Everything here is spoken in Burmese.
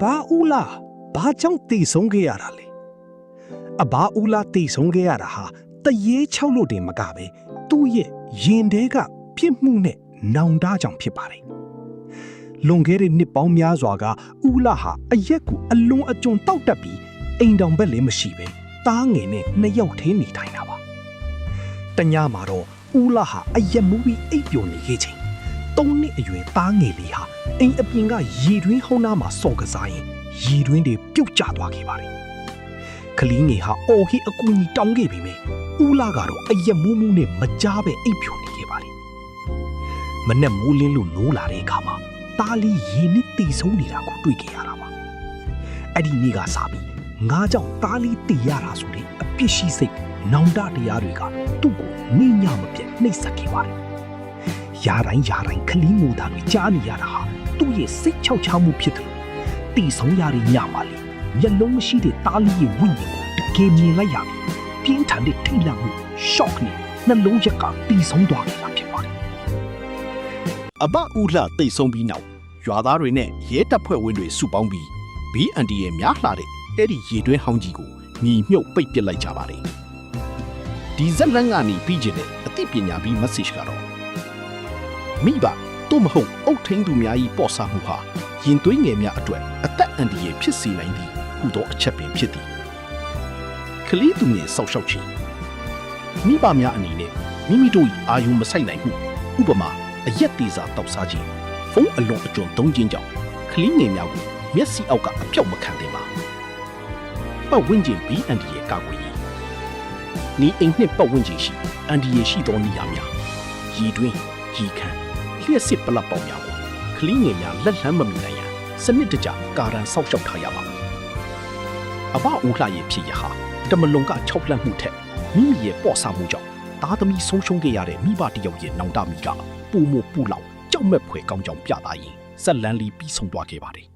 ဘာဦးလားဘာကြောင့်တည်ဆုံးခဲ့ရတာလဲအဘာဦးလားတည်ဆုံးခဲ့ရတာဟာတရေချောက်လို့တင်မကပဲသူ့ရဲ့ရင်ထဲကပြစ်မှုနဲ့နောင်တကြောင့်ဖြစ်ပါတယ်လွန်ခဲ့တဲ့နှစ်ပေါင်းများစွာကဦးလာဟာအရက်ကိုအလွန်အကျွံတောက်တက်ပြီးအိမ်တောင်ဘက်လည်းမရှိပဲတားငယ်နဲ့နှစ်ယောက်ထင်းနေထိုင်တာပါတညမှာတော့ဦးလာဟာအရက်မူပြီးအိပ်ပျော်နေခဲ့ချိန်3နှစ်အရွယ်သားငယ်လေးဟာအိမ်အပြင်ကရေတွင်းဟုံးနာမှာစော်ကစားရင်ရေတွင်းတွေပြုတ်ကျသွားခဲ့ပါတယ်ကလေးငယ်ဟာအော်ဟစ်အကူကြီးတောင်းခဲ့ပေမဲ့ဦးလာကတော့အရက်မူးမူးနဲ့မကြားပဲအိပ်ပျော်နေခဲ့ပါတယ်မနဲ့မိုးလင်းလို့နိုးလာတဲ့အခါမှာတားလေးရေနစ်တီဆုံးနေတာကိုတွေ့ခဲ့ရတာပါအဲ့ဒီနေ့ကစပြီးငါကြောင့်တားလေးတီရတာဆိုတဲ့အပြစ်ရှိစိတ်နောင်တတရားတွေကသူ့ကိုနေညမပြတ်နှိပ်စက်ခဲ့ပါတယ်ယာတိုင်းခလီငိုတာတွေကြားနေရတာဟာသူ့ရဲ့စိတ်ချောက်ချမှုဖြစ်တယ်တီဆုံးရတဲ့ညမှာလေမျက်လုံးမရှိတဲ့တားလေးရဲ့ဝိညာဉ်ကိုတကယ်မြင်လိုက်ရပြီပြင်းထန်တဲ့ထိတ်လန့်မှု shock နဲ့နှလုံးရက်ကတီဆုံးသွားခဲ့တာဖြစ်ပါတယ်အဘဦးလှတိတ်ဆုံးပြီးနောက်ရွာသားတွေနဲ့ရဲတပ်ဖွဲ့ဝင်တွေစုပေါင်းပြီး BND ရဲ့များလှတဲ့အဲ့ဒီရေတွင်းဟောင်းကြီးကိုညီမြုပ်ပိတ်ပစ်လိုက်ကြပါတယ်ဒီဇက်လန်ကနေပြီးကျတဲ့အသိပညာပြီး message ကတော့မိဘတို့မဟုတ်အုတ်ထင်းသူများကြီးပေါ်စားမှုဟာရင်သွေးငယ်များအတွက်အသက်အန္တရာယ်ဖြစ်စေနိုင်သည်ဟူသောအချက်ပင်ဖြစ်သည်ကလေးသူငယ်ဆောက်ရှောက်ခြင်းမိဘများအနေနဲ့မိမိတို့၏အာယုံမဆိုင်နိုင်မှုဥပမာအရက်သေးစာတောက်စားခြင်းဖုန်းအလွန်အကျွံသုံးခြင်းကြောင့်ကလေးငယ်များကိုမျက်စိအောက်ကအပြောက်မခံသင့်ပါပတ်ဝန်းကျင်ပြီးအန်ဒီရဲ့ကာကွယ်ရေးဤအိမ်နှစ်ပတ်ဝန်းကျင်ရှိအန်ဒီရဲ့ရှိသောနေရာများရေတွင်းရေခမ်းလျှက်စစ်ပလက်ပေါင်းများကိုကလေးငယ်များလက်လန်းမမီနိုင်ရန်စနစ်တကျကာရန်ဆောက်ရှောက်ထားရပါမယ်အဘဦးလှရဲ့ဖြစ်ရဟာတမလုံက၆လန့်မှုထက်မိမိရဲ့ပေါ့ဆမှုကြောင့်သားသမီးဆုံးရှုံးခဲ့ရတဲ့မိဘတယောက်ရဲ့နောင်တမိကပူမိုပူလောက်ကြောက်မဲ့ဖွယ်ကောင်းကြောင်ပြသရင်ဇက်လန်းလီပြီးဆုံးသွားခဲ့ပါတယ်